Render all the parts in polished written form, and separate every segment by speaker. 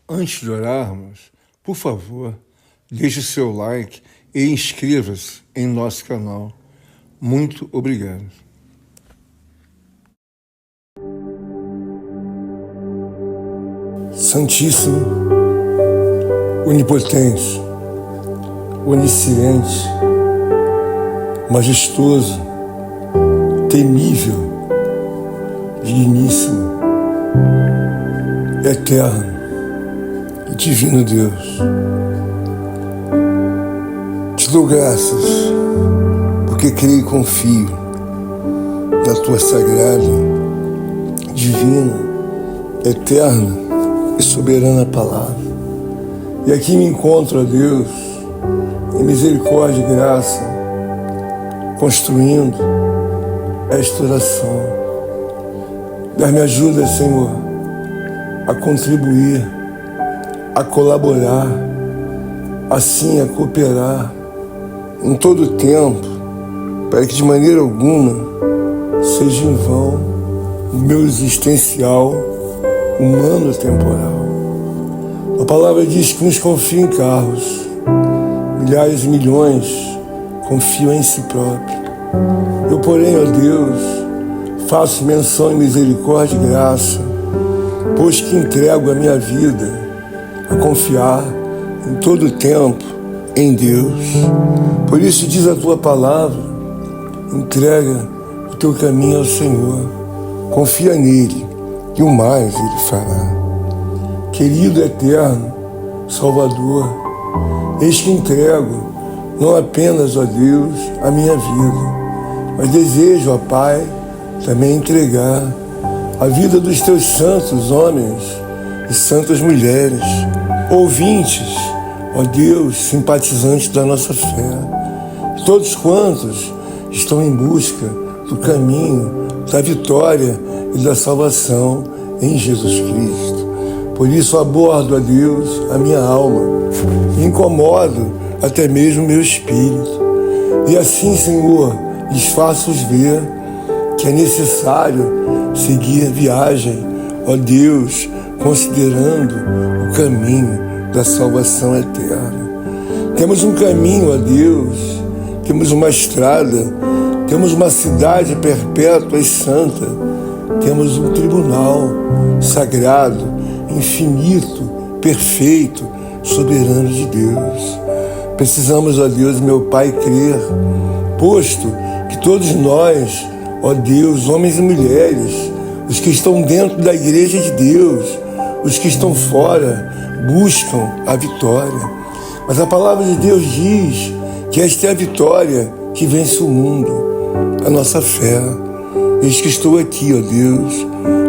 Speaker 1: Antes de orarmos, por favor, deixe o seu like e inscreva-se em nosso canal. Muito obrigado. Santíssimo, onipotente, onisciente, majestoso, temível, digníssimo, eterno e divino Deus, te dou graças porque creio e confio na tua sagrada, divina, eterna e soberana palavra. E aqui me encontro, ó Deus, em misericórdia e graça, construindo esta oração. Dar-me ajuda, Senhor, a contribuir, a colaborar, assim a cooperar em todo o tempo, para que de maneira alguma seja em vão o meu existencial humano temporal. A palavra diz que uns confiam em carros, milhares e milhões confiam em si próprio. Eu, porém, ó Deus, faço menção em misericórdia e graça, pois que entrego a minha vida a confiar em todo o tempo em Deus. Por isso diz a tua palavra: entrega o teu caminho ao Senhor, confia nele e o mais ele fará. Querido eterno Salvador, eis que entrego não apenas, ó Deus, a minha vida, mas desejo, ó Pai, também entregar a vida dos teus santos homens e santas mulheres, ouvintes, ó Deus, simpatizantes da nossa fé, todos quantos estão em busca do caminho, da vitória e da salvação em Jesus Cristo. Por isso abordo, ó Deus, a minha alma, me incomodo até mesmo meu espírito. E assim, Senhor, lhes faço ver que é necessário seguir a viagem, ó Deus, considerando o caminho da salvação eterna. Temos um caminho, ó Deus, temos uma estrada, temos uma cidade perpétua e santa, temos um tribunal sagrado, infinito, perfeito, soberano de Deus. Precisamos, ó Deus, meu Pai, crer, posto que todos nós, ó Deus, homens e mulheres, os que estão dentro da igreja de Deus, os que estão fora, buscam a vitória. Mas a palavra de Deus diz que esta é a vitória que vence o mundo, a nossa fé. Eis que estou aqui, ó Deus,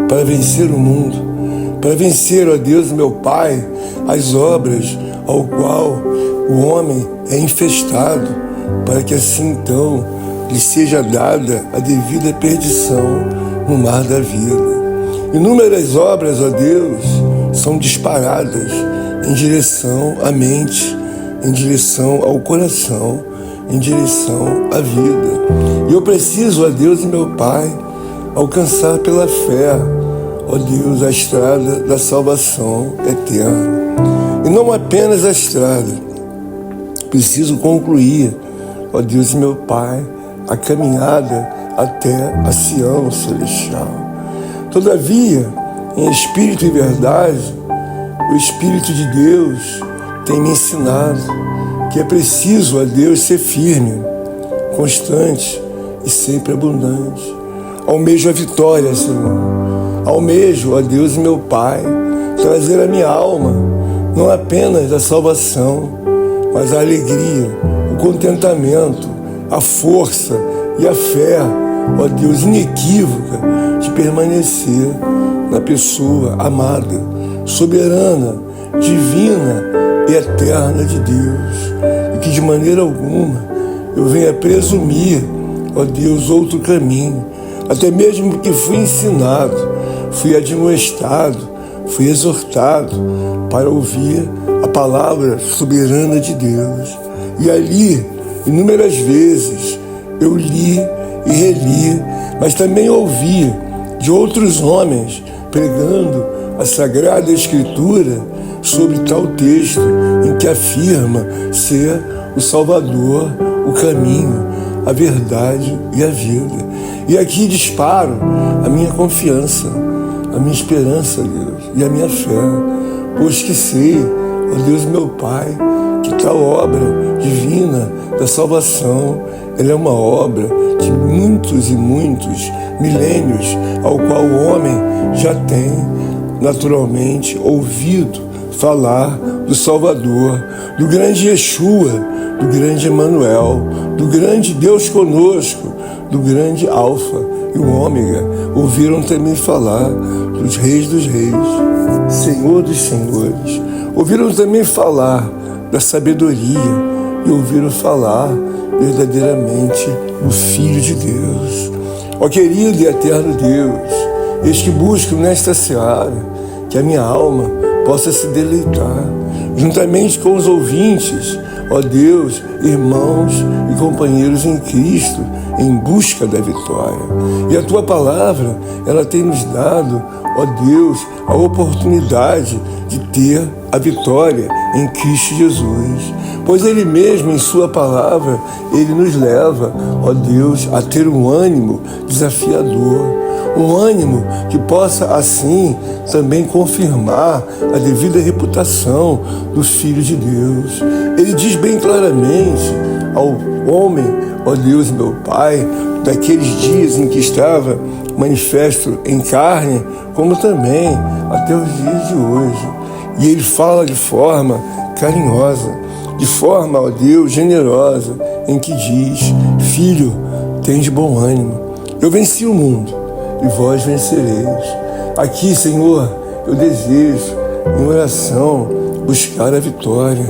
Speaker 1: para vencer o mundo, para vencer, ó Deus, meu Pai, as obras ao qual o homem é infestado, para que assim então lhe seja dada a devida perdição no mar da vida. Inúmeras obras, ó Deus, são disparadas em direção à mente, em direção ao coração, em direção à vida. E eu preciso, ó Deus e meu Pai, alcançar pela fé, ó Deus, a estrada da salvação eterna. E não apenas a estrada, preciso concluir, ó Deus e meu Pai, a caminhada até a Sião celestial. Todavia, em espírito e verdade, o Espírito de Deus tem me ensinado que é preciso, ó Deus, ser firme, constante e sempre abundante. Almejo a vitória, Senhor. Almejo, ó Deus e meu Pai, trazer a minha alma não apenas a salvação, mas a alegria, o contentamento, a força e a fé, ó Deus, inequívoca de permanecer na pessoa amada, soberana, divina e eterna de Deus. E que de maneira alguma eu venha presumir, ó Deus, outro caminho, até mesmo porque fui ensinado, fui admoestado, fui exortado para ouvir a palavra soberana de Deus. E ali, inúmeras vezes, eu li e reli, mas também ouvi de outros homens pregando a Sagrada Escritura sobre tal texto em que afirma ser o Salvador, o caminho, a verdade e a vida. E aqui disparo a minha confiança, a minha esperança, Deus, e a minha fé, pois que sei, ó Deus meu Pai, que tal obra divina da salvação, ela é uma obra de muitos e muitos milênios, ao qual o homem já tem naturalmente ouvido falar do Salvador, do grande Yeshua, do grande Emanuel, do grande Deus conosco, do grande Alfa e o Ômega. Ouviram também falar dos reis, Senhor dos senhores. Ouviram também falar da sabedoria e ouviram falar verdadeiramente do Filho de Deus. Ó querido e eterno Deus, eis que busco nesta seara que a minha alma possa se deleitar, juntamente com os ouvintes, ó Deus, irmãos e companheiros em Cristo, em busca da vitória. E a Tua palavra, ela tem nos dado, ó Deus, a oportunidade de ter a vitória em Cristo Jesus. Pois Ele mesmo, em Sua palavra, Ele nos leva, ó Deus, a ter um ânimo desafiador, um ânimo que possa, assim, também confirmar a devida reputação dos filhos de Deus. Ele diz bem claramente ao homem, ó Deus, meu Pai, daqueles dias em que estava manifesto em carne, como também até os dias de hoje. E ele fala de forma carinhosa, de forma, ó Deus, generosa, em que diz: Filho, tende bom ânimo, eu venci o mundo e vós vencereis. Aqui, Senhor, eu desejo, em oração, buscar a vitória,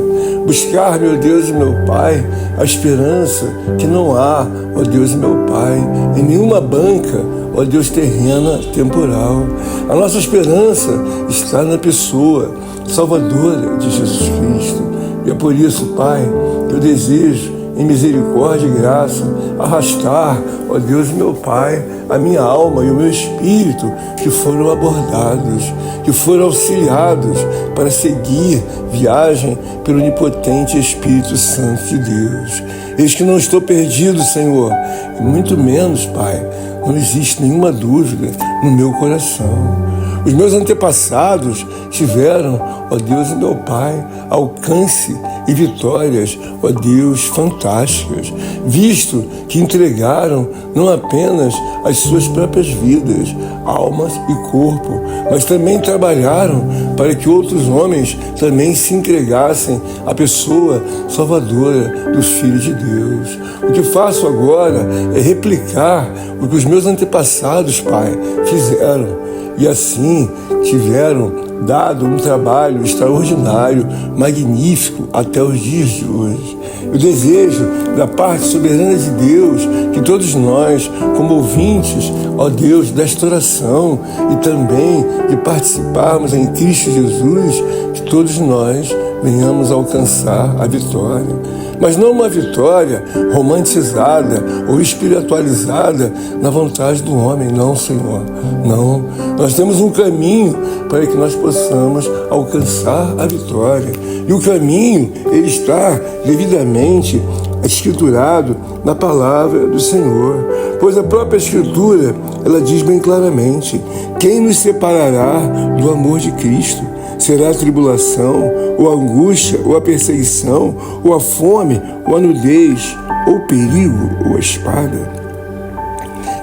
Speaker 1: buscar, meu Deus e meu Pai, a esperança que não há, ó Deus e meu Pai, em nenhuma banca, ó Deus, terrena, temporal. A nossa esperança está na pessoa salvadora de Jesus Cristo. E é por isso, Pai, que eu desejo, em misericórdia e graça, arrastar, ó Deus meu Pai, a minha alma e o meu espírito, que foram abordados, que foram auxiliados para seguir viagem pelo onipotente Espírito Santo de Deus. Eis que não estou perdido, Senhor, e muito menos, Pai, não existe nenhuma dúvida no meu coração. Os meus antepassados tiveram, ó Deus e meu Pai, alcance e vitórias, ó Deus, fantásticas, visto que entregaram não apenas as suas próprias vidas, almas e corpo, mas também trabalharam para que outros homens também se entregassem à pessoa salvadora dos filhos de Deus. O que faço agora é replicar o que os meus antepassados, Pai, fizeram. E assim tiveram dado um trabalho extraordinário, magnífico, até os dias de hoje. Eu desejo, da parte soberana de Deus, que todos nós, como ouvintes, ó Deus, desta oração e também de participarmos em Cristo Jesus, que todos nós venhamos a alcançar a vitória. Mas não uma vitória romantizada ou espiritualizada na vontade do homem, não, Senhor. Não. Nós temos um caminho para que nós possamos alcançar a vitória. E o caminho, ele está devidamente escriturado na palavra do Senhor. Pois a própria Escritura, ela diz bem claramente: quem nos separará do amor de Cristo? Será a tribulação, ou a angústia, ou a perseguição, ou a fome, ou a nudez, ou o perigo, ou a espada?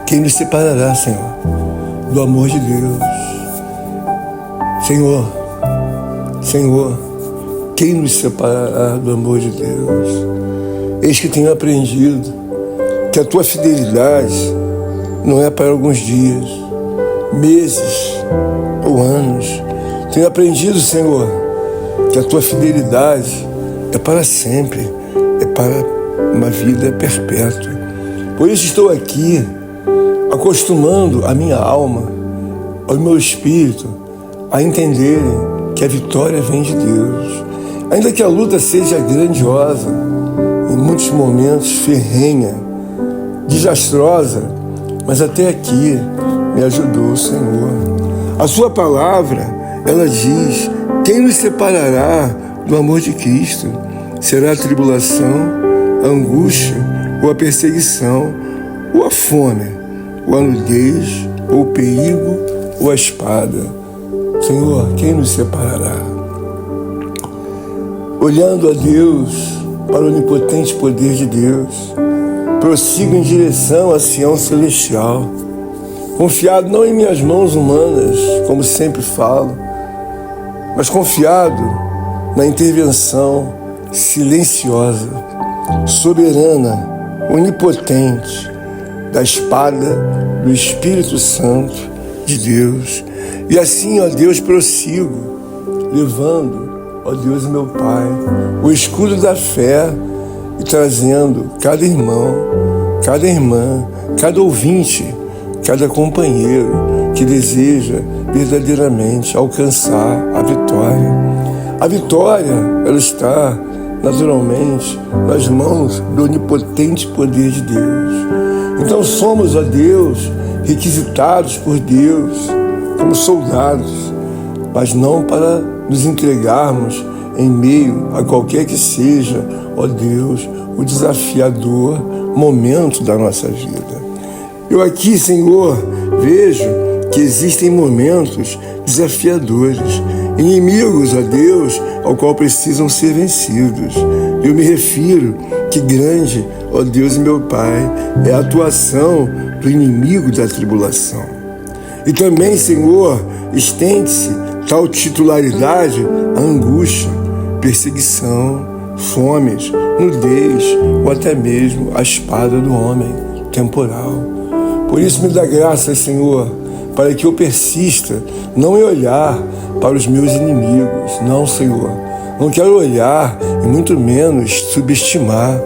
Speaker 1: Quem nos separará, Senhor, do amor de Deus? Senhor, Senhor, quem nos separará do amor de Deus? Eis que tenho aprendido que a Tua fidelidade não é para alguns dias, meses ou anos. Tenho aprendido, Senhor, que a Tua fidelidade é para sempre, é para uma vida perpétua. Por isso estou aqui, acostumando a minha alma, ao meu espírito, a entenderem que a vitória vem de Deus. Ainda que a luta seja grandiosa, em muitos momentos ferrenha, desastrosa, mas até aqui me ajudou o Senhor. A Sua palavra, ela diz Quem nos separará do amor de Cristo? Será a tribulação, a angústia, ou a perseguição, ou a fome, ou a nudez, ou o perigo, ou a espada? Senhor, quem nos separará? Olhando a Deus, para o onipotente poder de Deus, prossigo em direção à Sião celestial, confiado não em minhas mãos humanas, como sempre falo, mas confiado na intervenção silenciosa, soberana, onipotente, da espada do Espírito Santo de Deus. E assim, ó Deus, prossigo, levando, ó Deus meu Pai, o escudo da fé e trazendo cada irmão, cada irmã, cada ouvinte, cada companheiro que deseja verdadeiramente alcançar a vitória. A vitória, ela está naturalmente nas mãos do onipotente poder de Deus. Então somos, ó Deus, requisitados por Deus como soldados, mas não para nos entregarmos em meio a qualquer que seja, ó Deus, o desafiador momento da nossa vida. Eu aqui, Senhor, vejo que existem momentos desafiadores, inimigos, ó Deus, ao qual precisam ser vencidos. Eu me refiro que grande, ó Deus e meu Pai, é a atuação do inimigo da tribulação. E também, Senhor, estende-se tal titularidade à angústia, perseguição, fomes, nudez ou até mesmo a espada do homem temporal. Por isso me dá graça, Senhor, para que eu persista não em olhar para os meus inimigos. Não, Senhor, não quero olhar e muito menos subestimar.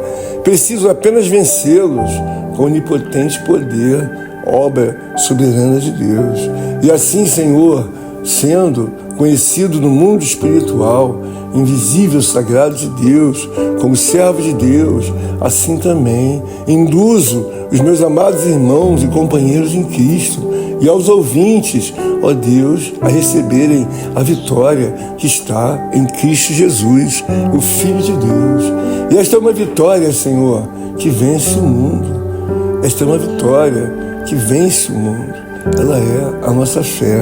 Speaker 1: Preciso apenas vencê-los com o onipotente poder, obra soberana de Deus. E assim, Senhor, sendo conhecido no mundo espiritual, invisível, sagrado de Deus, como servo de Deus, assim também induzo os meus amados irmãos e companheiros em Cristo e aos ouvintes, ó Deus, a receberem a vitória que está em Cristo Jesus, o Filho de Deus. E esta é uma vitória, Senhor, que vence o mundo. Esta é uma vitória que vence o mundo. Ela é a nossa fé.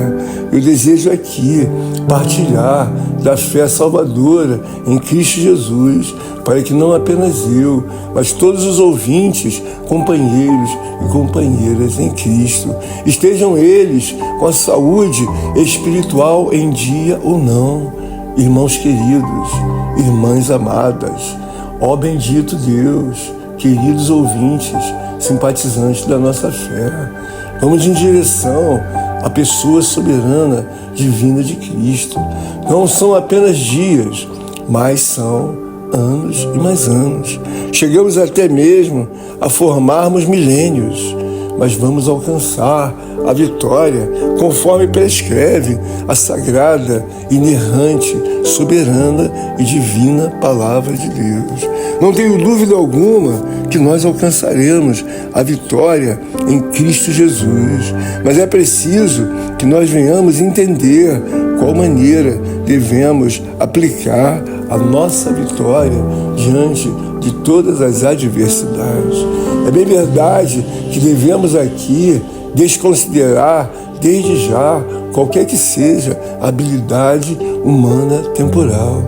Speaker 1: Eu desejo aqui partilhar da fé salvadora em Cristo Jesus, para que não apenas eu, mas todos os ouvintes, companheiros e companheiras em Cristo, estejam eles com a saúde espiritual em dia ou não. Irmãos queridos, irmãs amadas, ó bendito Deus, queridos ouvintes, simpatizantes da nossa fé, vamos em direção à pessoa soberana, divina de Cristo. Não são apenas dias, mas são anos e mais anos. Chegamos até mesmo a formarmos milênios, mas vamos alcançar a vitória conforme prescreve a sagrada, inerrante, soberana e divina Palavra de Deus. Não tenho dúvida alguma que nós alcançaremos a vitória em Cristo Jesus, mas é preciso que nós venhamos entender qual maneira devemos aplicar a nossa vitória diante de todas as adversidades. É bem verdade que devemos aqui desconsiderar desde já qualquer que seja a habilidade humana temporal.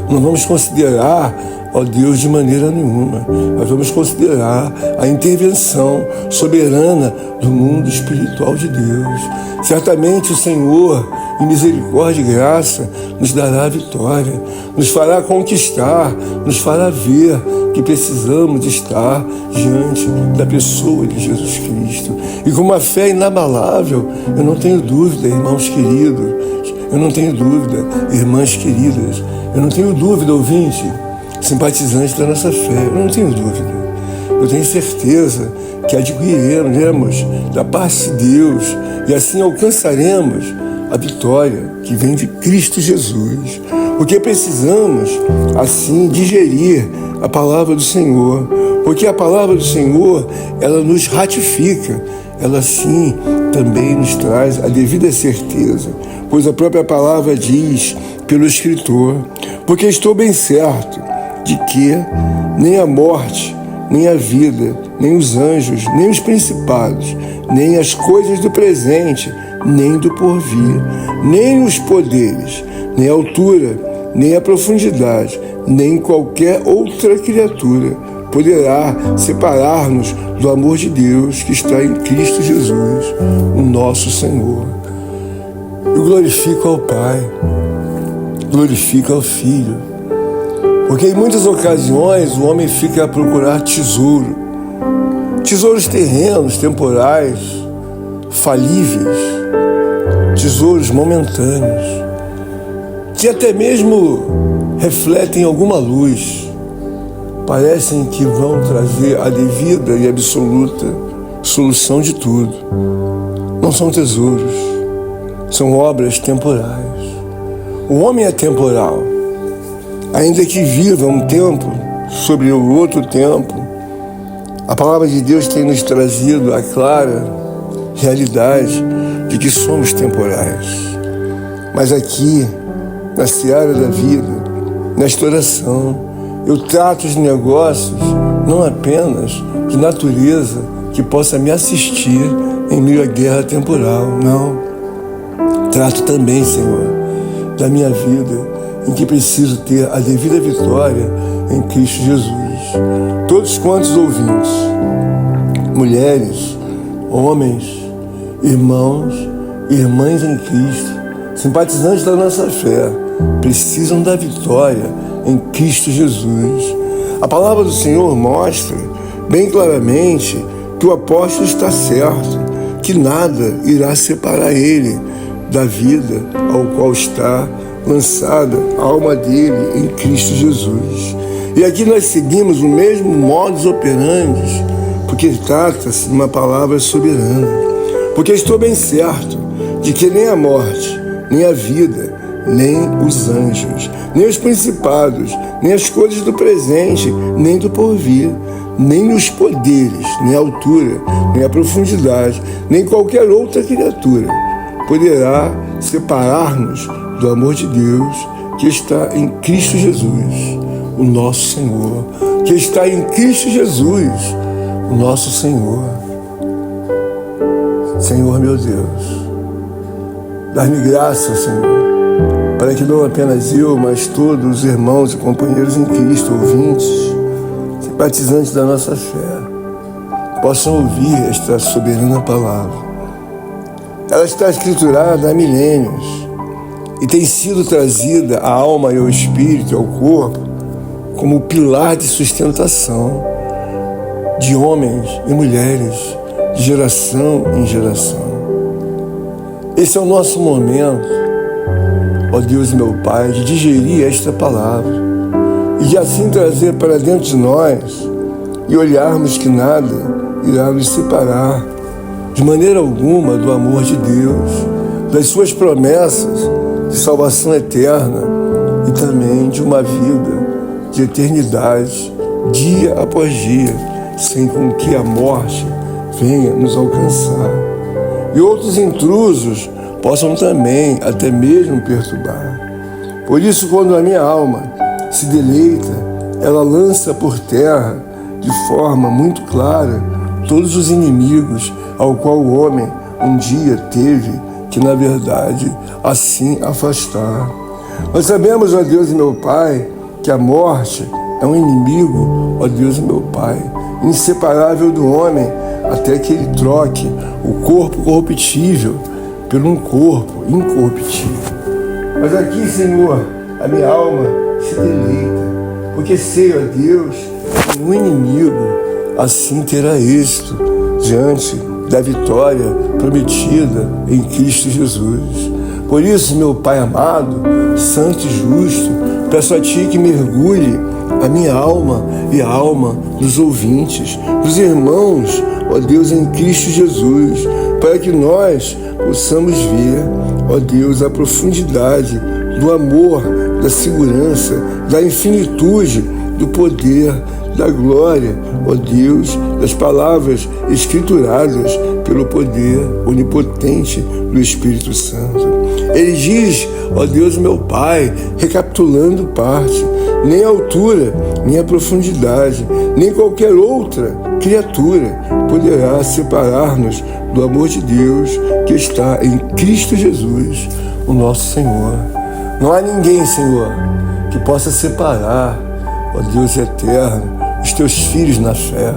Speaker 1: Não vamos considerar, ó Deus, de maneira nenhuma. Nós vamos considerar a intervenção soberana do mundo espiritual de Deus. Certamente o Senhor, em misericórdia e graça, nos dará a vitória, nos fará conquistar, nos fará ver que precisamos estar diante da pessoa de Jesus Cristo. E com uma fé inabalável, eu não tenho dúvida, irmãos queridos, eu não tenho dúvida, irmãs queridas, eu não tenho dúvida, ouvinte, simpatizante da nossa fé, eu não tenho dúvida. Eu tenho certeza que adquiriremos da parte de Deus e assim alcançaremos a vitória que vem de Cristo Jesus. Porque precisamos, assim, digerir a palavra do Senhor. Porque a palavra do Senhor, ela nos ratifica, ela, sim, também nos traz a devida certeza, pois a própria palavra diz pelo escritor: porque estou bem certo de que nem a morte, nem a vida, nem os anjos, nem os principados, nem as coisas do presente, nem do porvir, nem os poderes, nem a altura, nem a profundidade, nem qualquer outra criatura poderá separar-nos do amor de Deus que está em Cristo Jesus, o nosso Senhor. Eu glorifico ao Pai, glorifico ao Filho, porque em muitas ocasiões o homem fica a procurar tesouros terrenos, temporais, falíveis, tesouros momentâneos, que até mesmo refletem alguma luz, parecem que vão trazer a devida e absoluta solução de tudo. Não são tesouros, são obras temporais. O homem é temporal, ainda que viva um tempo sobre o outro tempo. A palavra de Deus tem nos trazido a clara realidade de que somos temporais. Mas aqui, na seara da vida, nesta oração, eu trato os negócios não apenas de natureza que possa me assistir em meio à guerra temporal, não. Trato também, Senhor, da minha vida, em que preciso ter a devida vitória em Cristo Jesus. Todos quantos ouvintes, mulheres, homens, irmãos e irmãs em Cristo, simpatizantes da nossa fé, precisam da vitória em Cristo Jesus. A palavra do Senhor mostra bem claramente que o apóstolo está certo, que nada irá separar ele da vida ao qual está lançada a alma dele em Cristo Jesus. E aqui nós seguimos o mesmo modus operandi, porque trata-se de uma palavra soberana. Porque estou bem certo de que nem a morte, nem a vida, nem os anjos, nem os principados, nem as coisas do presente, nem do porvir, nem os poderes, nem a altura, nem a profundidade, nem qualquer outra criatura poderá separar-nos do amor de Deus que está em Cristo Jesus, o nosso Senhor, que está em Cristo Jesus, o nosso Senhor. Senhor meu Deus, dá-me graça, Senhor, para que não apenas eu, mas todos os irmãos e companheiros em Cristo, ouvintes, simpatizantes da nossa fé, possam ouvir esta soberana palavra. Ela está escriturada há milênios e tem sido trazida à alma e ao espírito e ao corpo como pilar de sustentação de homens e mulheres, de geração em geração. Esse é o nosso momento, ó Deus e meu Pai, de digerir esta palavra e de assim trazer para dentro de nós e olharmos que nada irá nos separar de maneira alguma do amor de Deus, das suas promessas de salvação eterna e também de uma vida de eternidade, dia após dia, sem com que a morte venha nos alcançar. E outros intrusos possam também até mesmo perturbar. Por isso, quando a minha alma se deleita, ela lança por terra de forma muito clara todos os inimigos ao qual o homem um dia teve que, na verdade, assim afastar. Nós sabemos, ó Deus e meu Pai, que a morte é um inimigo, ó Deus e meu Pai, inseparável do homem, até que ele troque o corpo corruptível por um corpo incorruptível. Mas aqui, Senhor, a minha alma se deleita, porque sei, ó Deus, que o inimigo assim terá êxito diante da vitória prometida em Cristo Jesus. Por isso, meu Pai amado, santo e justo, peço a Ti que mergulhe a minha alma e a alma dos ouvintes, dos irmãos, ó Deus, em Cristo Jesus, para que nós possamos ver, ó Deus, a profundidade do amor, da segurança, da infinitude do poder, da glória, ó Deus, das palavras escrituradas pelo poder onipotente do Espírito Santo. Ele diz, ó Deus meu Pai, recapitulando parte, nem a altura, nem a profundidade, nem qualquer outra criatura poderá separar-nos do amor de Deus que está em Cristo Jesus, o nosso Senhor. Não há ninguém, Senhor, que possa separar, ó Deus eterno, os teus filhos na fé.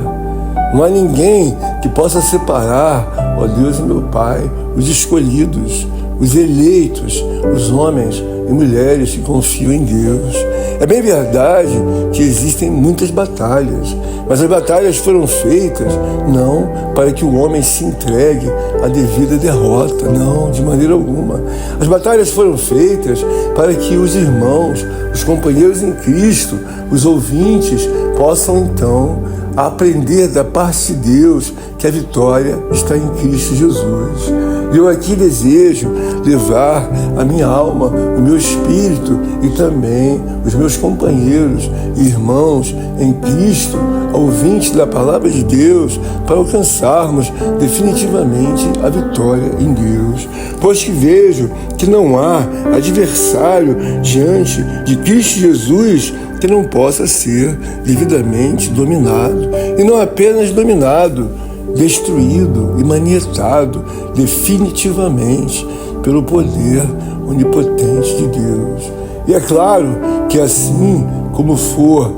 Speaker 1: Não há ninguém que possa separar, ó Deus meu Pai, os escolhidos, os eleitos, os homens e mulheres que confiam em Deus. É bem verdade que existem muitas batalhas, mas as batalhas foram feitas não para que o homem se entregue à devida derrota, não, de maneira alguma. As batalhas foram feitas para que os irmãos, os companheiros em Cristo, os ouvintes, possam então aprender da parte de Deus que a vitória está em Cristo Jesus. Eu aqui desejo levar a minha alma, o meu espírito e também os meus companheiros e irmãos em Cristo, ouvintes da palavra de Deus, para alcançarmos definitivamente a vitória em Deus. Pois que vejo que não há adversário diante de Cristo Jesus que não possa ser devidamente dominado. E não apenas dominado, destruído e manietado definitivamente pelo poder onipotente de Deus. E é claro que assim como for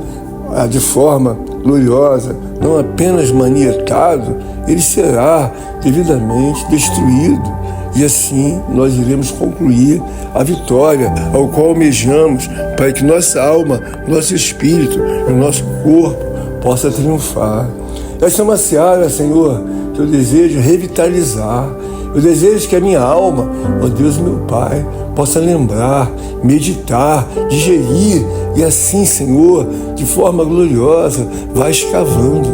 Speaker 1: de forma gloriosa, não apenas manietado, ele será devidamente destruído. E assim nós iremos concluir a vitória ao qual almejamos para que nossa alma, nosso espírito e o nosso corpo possa triunfar. Essa é uma seara, Senhor, que eu desejo revitalizar. Eu desejo que a minha alma, ó Deus meu Pai, possa lembrar, meditar, digerir e assim, Senhor, de forma gloriosa, vai escavando,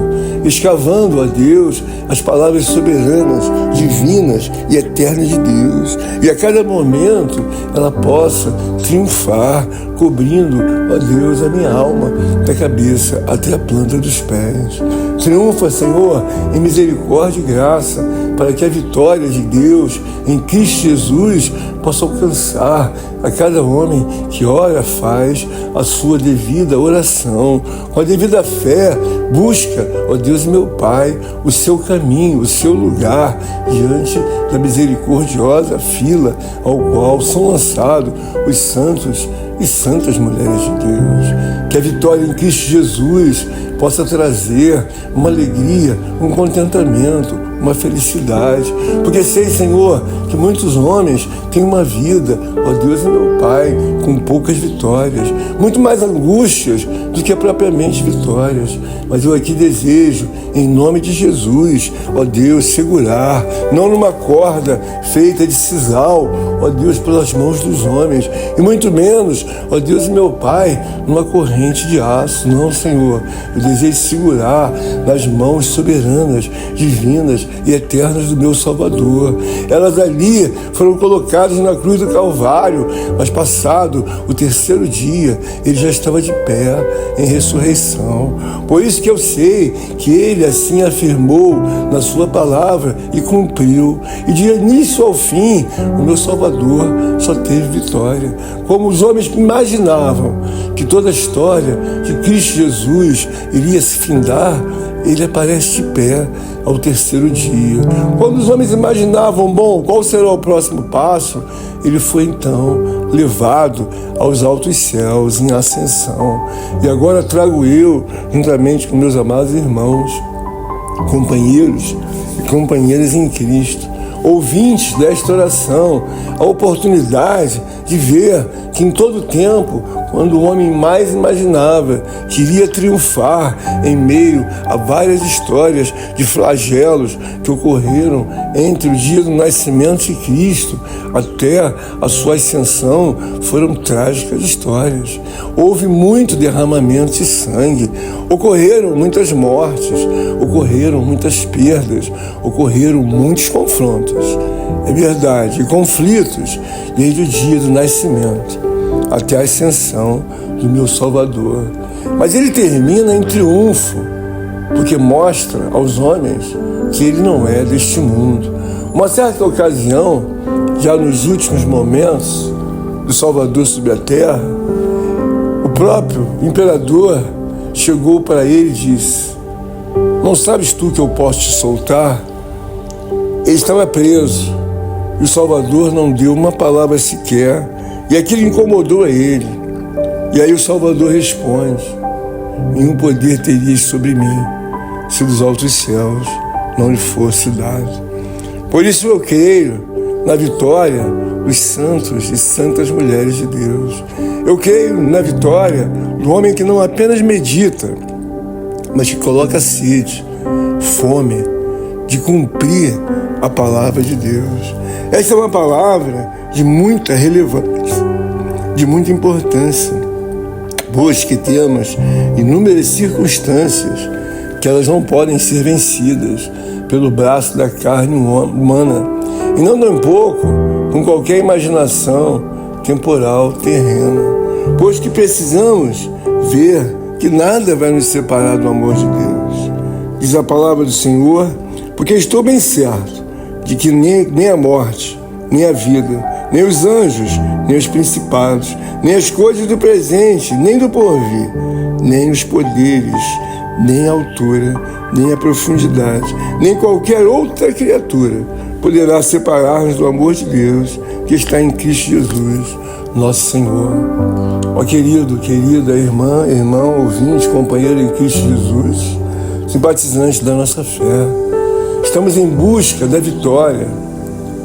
Speaker 1: ó Deus, as palavras soberanas, divinas e eternas de Deus. E a cada momento ela possa triunfar, cobrindo, ó Deus, a minha alma, da cabeça até a planta dos pés. Triunfa, Senhor, em misericórdia e graça, para que a vitória de Deus em Cristo Jesus possa alcançar a cada homem que ora, faz a sua devida oração, com a devida fé, busca, ó Deus meu Pai, o seu caminho, o seu lugar diante da misericordiosa fila ao qual são lançados os santos e santas mulheres de Deus. Que a vitória em Cristo Jesus possa trazer uma alegria, um contentamento, uma felicidade, porque sei, Senhor, que muitos homens têm uma vida, ó Deus e meu Pai, com poucas vitórias, muito mais angústias do que propriamente vitórias. Mas eu aqui desejo, em nome de Jesus, ó Deus, segurar, não numa corda feita de sisal, ó Deus, pelas mãos dos homens, e muito menos, ó Deus e meu Pai, numa corrente de aço, não, Senhor. Eu desejo segurar nas mãos soberanas, divinas e eternas do meu Salvador. Elas ali foram colocadas na cruz do Calvário, mas passado o terceiro dia, ele já estava de pé em ressurreição. Por isso que eu sei que ele assim afirmou na sua palavra e cumpriu. E de início ao fim, o meu Salvador só teve vitória. Como os homens imaginavam que toda a história de Cristo Jesus iria se findar, ele aparece de pé ao terceiro dia. Quando os homens imaginavam, qual será o próximo passo? Ele foi então levado aos altos céus em ascensão. E agora trago eu, juntamente com meus amados irmãos, companheiros e companheiras em Cristo, ouvintes desta oração, a oportunidade de ver que em todo tempo, quando o homem mais imaginava que iria triunfar em meio a várias histórias de flagelos que ocorreram entre o dia do nascimento de Cristo até a sua ascensão, foram trágicas histórias. Houve muito derramamento de sangue, ocorreram muitas mortes, ocorreram muitas perdas, ocorreram muitos confrontos. É verdade, e conflitos desde o dia do nascimento até a ascensão do meu Salvador. Mas ele termina em triunfo, porque mostra aos homens que ele não é deste mundo. Uma certa ocasião, já nos últimos momentos do Salvador sobre a terra, o próprio imperador chegou para ele e disse: não sabes tu que eu posso te soltar? Ele estava preso e o Salvador não deu uma palavra sequer, e aquilo incomodou a ele. E aí o Salvador responde: nenhum poder terias sobre mim se dos altos céus não lhe fosse dado. Por isso eu creio na vitória dos santos e santas mulheres de Deus. Eu creio na vitória do homem que não apenas medita, mas que coloca sede, fome de cumprir a palavra de Deus. Essa é uma palavra de muita relevância, de muita importância, pois que temos inúmeras circunstâncias que elas não podem ser vencidas pelo braço da carne humana, e não tampouco com qualquer imaginação temporal, terrena, pois que precisamos ver que nada vai nos separar do amor de Deus. Diz a palavra do Senhor: porque estou bem certo de que nem a morte, nem a vida, nem os anjos, nem os principados, nem as coisas do presente, nem do porvir, nem os poderes, nem a altura, nem a profundidade, nem qualquer outra criatura poderá separar-nos do amor de Deus que está em Cristo Jesus, nosso Senhor. Ó querido, querida, irmã, irmão, ouvinte, companheiro em Cristo Jesus, simpatizante da nossa fé, estamos em busca da vitória.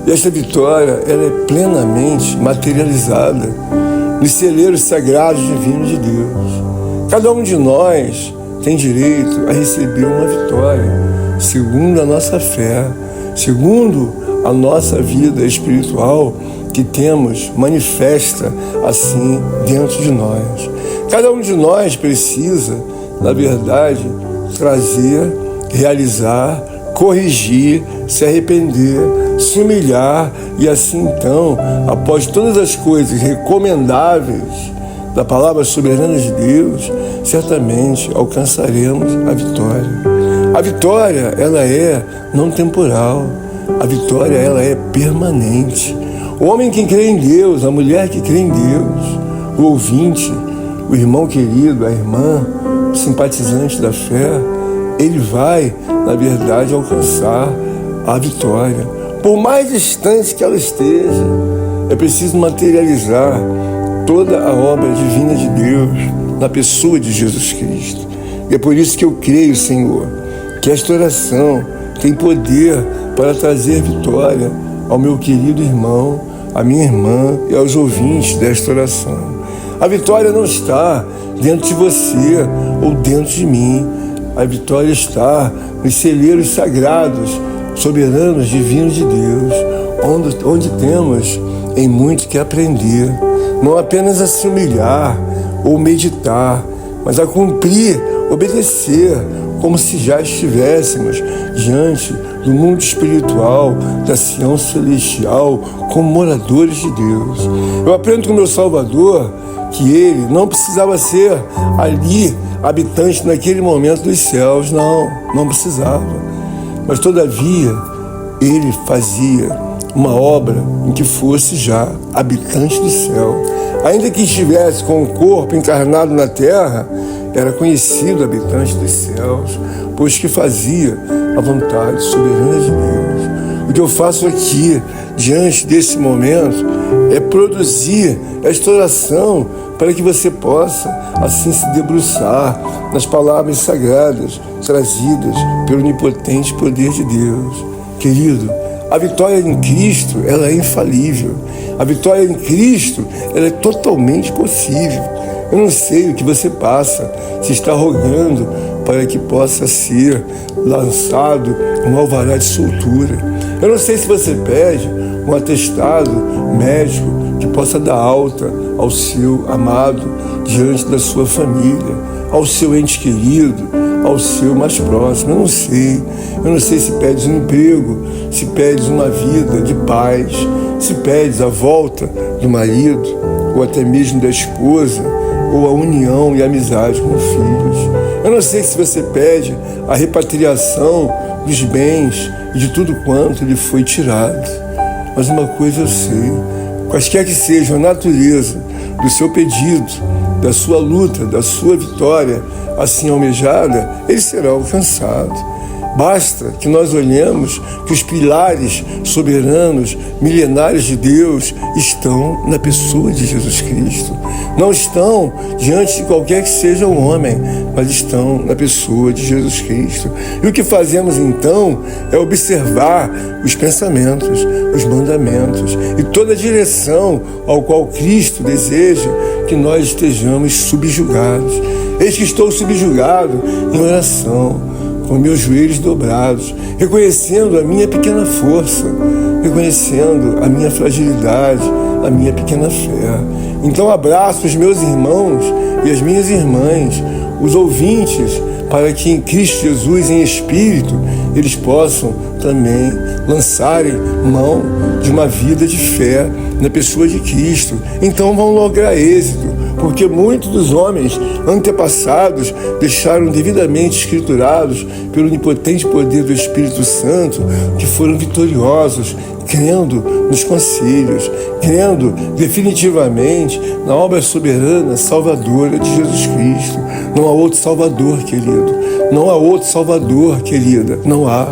Speaker 1: E esta vitória, ela é plenamente materializada nos celeiros sagrados divinos de Deus. Cada um de nós tem direito a receber uma vitória, segundo a nossa fé, segundo a nossa vida espiritual que temos manifesta assim dentro de nós. Cada um de nós precisa, na verdade, trazer, realizar, corrigir, se arrepender, se humilhar e assim então, após todas as coisas recomendáveis da palavra soberana de Deus, certamente alcançaremos a vitória. A vitória, ela é não temporal. A vitória, ela é permanente. O homem que crê em Deus, a mulher que crê em Deus, o ouvinte, o irmão querido, a irmã, o simpatizante da fé, ele vai, na verdade, alcançar a vitória. Por mais distante que ela esteja, é preciso materializar toda a obra divina de Deus na pessoa de Jesus Cristo. E é por isso que eu creio, Senhor, que esta oração tem poder para trazer vitória ao meu querido irmão, à minha irmã e aos ouvintes desta oração. A vitória não está dentro de você ou dentro de mim. A vitória está nos celeiros sagrados, soberanos, divinos de Deus, onde temos em muito que aprender, não apenas a se humilhar ou meditar, mas a cumprir, obedecer, como se já estivéssemos diante do mundo espiritual, da Sião celestial, como moradores de Deus. Eu aprendo com o meu Salvador que ele não precisava ser ali habitante naquele momento dos céus, não precisava. Mas todavia, ele fazia uma obra em que fosse já habitante do céu. Ainda que estivesse com o corpo encarnado na terra, era conhecido habitante dos céus, pois que fazia a vontade soberana de Deus. O que eu faço aqui, diante desse momento, é produzir esta oração para que você possa, assim, se debruçar nas palavras sagradas trazidas pelo onipotente poder de Deus. Querido, a vitória em Cristo, ela é infalível. A vitória em Cristo, ela é totalmente possível. Eu não sei o que você passa, se está rogando para que possa ser lançado um alvará de soltura. Eu não sei se você pede um atestado médico que possa dar alta ao seu amado diante da sua família, ao seu ente querido, ao seu mais próximo. Eu não sei se pedes um emprego, se pedes uma vida de paz, se pedes a volta do marido ou até mesmo da esposa. ou a união e a amizade com filhos. Eu não sei se você pede a repatriação dos bens e de tudo quanto lhe foi tirado, mas uma coisa eu sei: quaisquer que seja a natureza do seu pedido, da sua luta, da sua vitória assim almejada, ele será alcançado. Basta que nós olhemos que os pilares soberanos, milenares de Deus estão na pessoa de Jesus Cristo. Não estão diante de qualquer que seja o homem, mas estão na pessoa de Jesus Cristo. E o que fazemos então é observar os pensamentos, os mandamentos e toda a direção ao qual Cristo deseja que nós estejamos subjugados. Eis que estou subjugado em oração, com meus joelhos dobrados, reconhecendo a minha pequena força, reconhecendo a minha fragilidade, a minha pequena fé. Então abraço os meus irmãos e as minhas irmãs, os ouvintes, para que em Cristo Jesus, em espírito, eles possam também lançarem mão de uma vida de fé na pessoa de Cristo. Então vão lograr êxito, porque muitos dos homens antepassados deixaram devidamente escriturados pelo onipotente poder do Espírito Santo que foram vitoriosos, crendo nos conselhos, crendo definitivamente na obra soberana, salvadora de Jesus Cristo. Não há outro Salvador, querido. Não há outro Salvador, querida. Não há,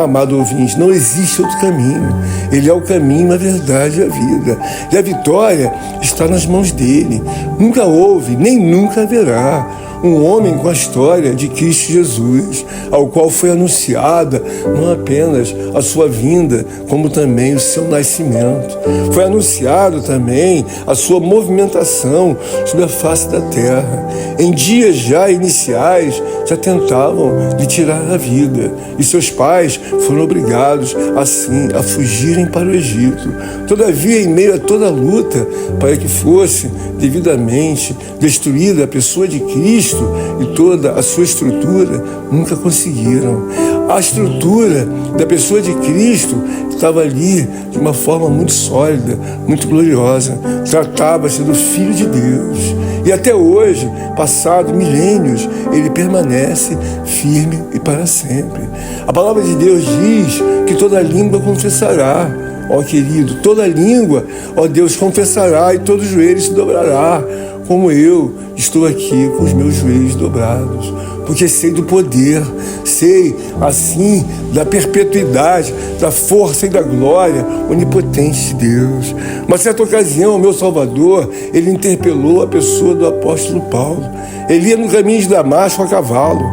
Speaker 1: amado ouvinte. Não existe outro caminho. Ele é o caminho, a verdade e a vida. E a vitória está nas mãos dele. Nunca houve, nem nunca haverá um homem com a história de Cristo Jesus, ao qual foi anunciada não apenas a sua vinda, como também o seu nascimento. Foi anunciado também a sua movimentação sobre a face da terra. Em dias já iniciais, já tentavam lhe tirar a vida, e seus pais foram obrigados, assim, a fugirem para o Egito. Todavia, em meio a toda a luta, para que fosse devidamente destruída a pessoa de Cristo e toda a sua estrutura, nunca conseguiram. A estrutura da pessoa de Cristo estava ali de uma forma muito sólida, muito gloriosa. Tratava-se do Filho de Deus. E até hoje, passado milênios, ele permanece firme e para sempre. A palavra de Deus diz que toda língua confessará. Ó querido, toda língua, ó Deus, confessará e todo joelho se dobrará, como eu estou aqui com os meus joelhos dobrados, porque sei do poder, sei, assim, da perpetuidade, da força e da glória onipotente de Deus. Uma certa ocasião, o meu Salvador, ele interpelou a pessoa do apóstolo Paulo. Ele ia no caminho de Damasco a cavalo,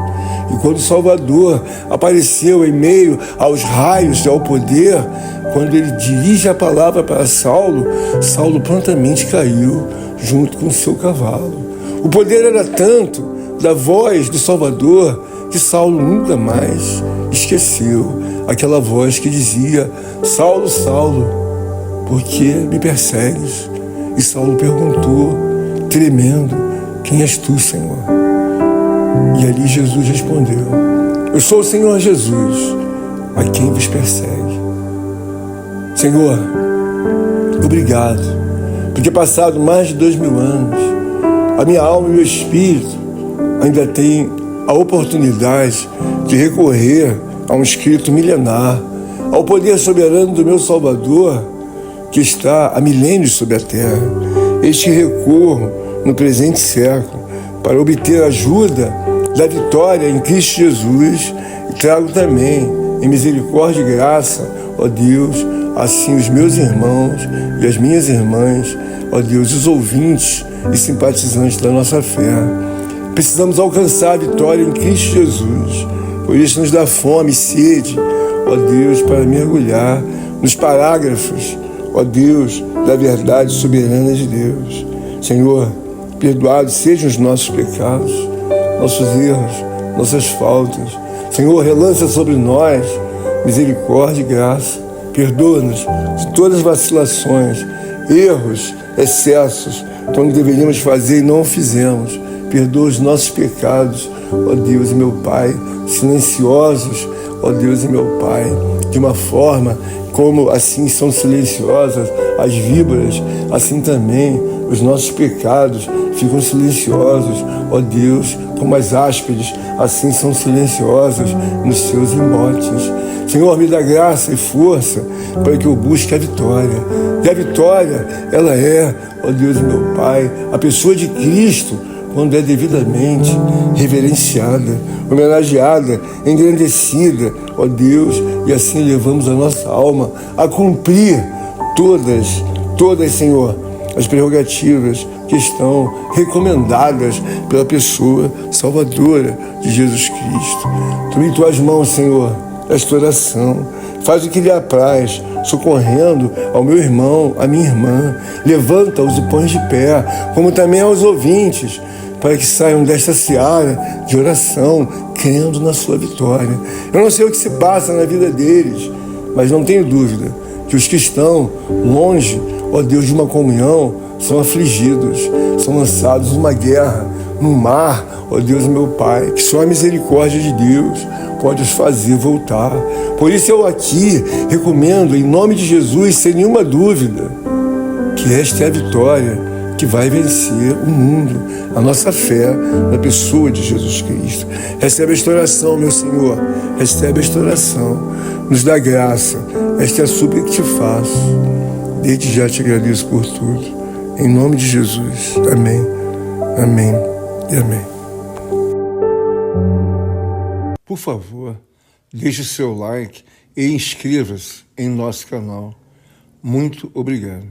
Speaker 1: e quando o Salvador apareceu em meio aos raios e ao poder, quando ele dirige a palavra para Saulo, Saulo prontamente caiu junto com o seu cavalo. O poder era tanto da voz do Salvador que Saulo nunca mais esqueceu aquela voz que dizia: Saulo, Saulo, por que me persegues? E Saulo perguntou, tremendo: quem és tu, Senhor? E ali Jesus respondeu: eu sou o Senhor Jesus, a quem vos persegue. Senhor, obrigado, porque passado mais de 2000 anos, a minha alma e meu espírito ainda têm a oportunidade de recorrer a um escrito milenar, ao poder soberano do meu Salvador, que está há milênios sobre a terra. Este recorro no presente século para obter ajuda da vitória em Cristo Jesus, e trago também em misericórdia e graça, ó Deus, assim os meus irmãos e as minhas irmãs, ó Deus, os ouvintes e simpatizantes da nossa fé. Precisamos alcançar a vitória em Cristo Jesus, por isso nos dá fome e sede, ó Deus, para mergulhar nos parágrafos, ó Deus, da verdade soberana de Deus. Senhor, perdoados sejam os nossos pecados, nossos erros, nossas faltas. Senhor, relança sobre nós misericórdia e graça. Perdoa-nos de todas as vacilações, erros, excessos, quando deveríamos fazer e não o fizemos. Perdoa os nossos pecados, ó Deus e meu Pai, silenciosos, ó Deus e meu Pai, de uma forma como assim são silenciosas as víboras, assim também os nossos pecados ficam silenciosos, ó Deus, como as áspides, assim são silenciosas nos seus embotes. Senhor, me dá graça e força para que eu busque a vitória. E a vitória, ela é, ó Deus e meu Pai, a pessoa de Cristo, quando é devidamente reverenciada, homenageada, engrandecida, ó Deus, e assim levamos a nossa alma a cumprir todas, Senhor, as prerrogativas que estão recomendadas pela pessoa salvadora de Jesus Cristo. Toma em tuas mãos, Senhor, esta oração. Faz o que lhe apraz, socorrendo ao meu irmão, à minha irmã. Levanta-os e põe de pé, como também aos ouvintes, para que saiam desta seara de oração, crendo na sua vitória. Eu não sei o que se passa na vida deles, mas não tenho dúvida que os que estão longe, ó Deus, de uma comunhão, são afligidos, são lançados numa guerra, num mar, ó Deus meu Pai, que só a misericórdia de Deus pode os fazer voltar. Por isso eu aqui recomendo, em nome de Jesus, sem nenhuma dúvida, que esta é a vitória que vai vencer o mundo, a nossa fé na pessoa de Jesus Cristo. Recebe esta oração, meu Senhor, recebe esta oração, nos dá graça, esta é a súplica que te faço. Desde já te agradeço por tudo, em nome de Jesus, amém, amém e amém. Por favor, deixe o seu like e inscreva-se em nosso canal. Muito obrigado.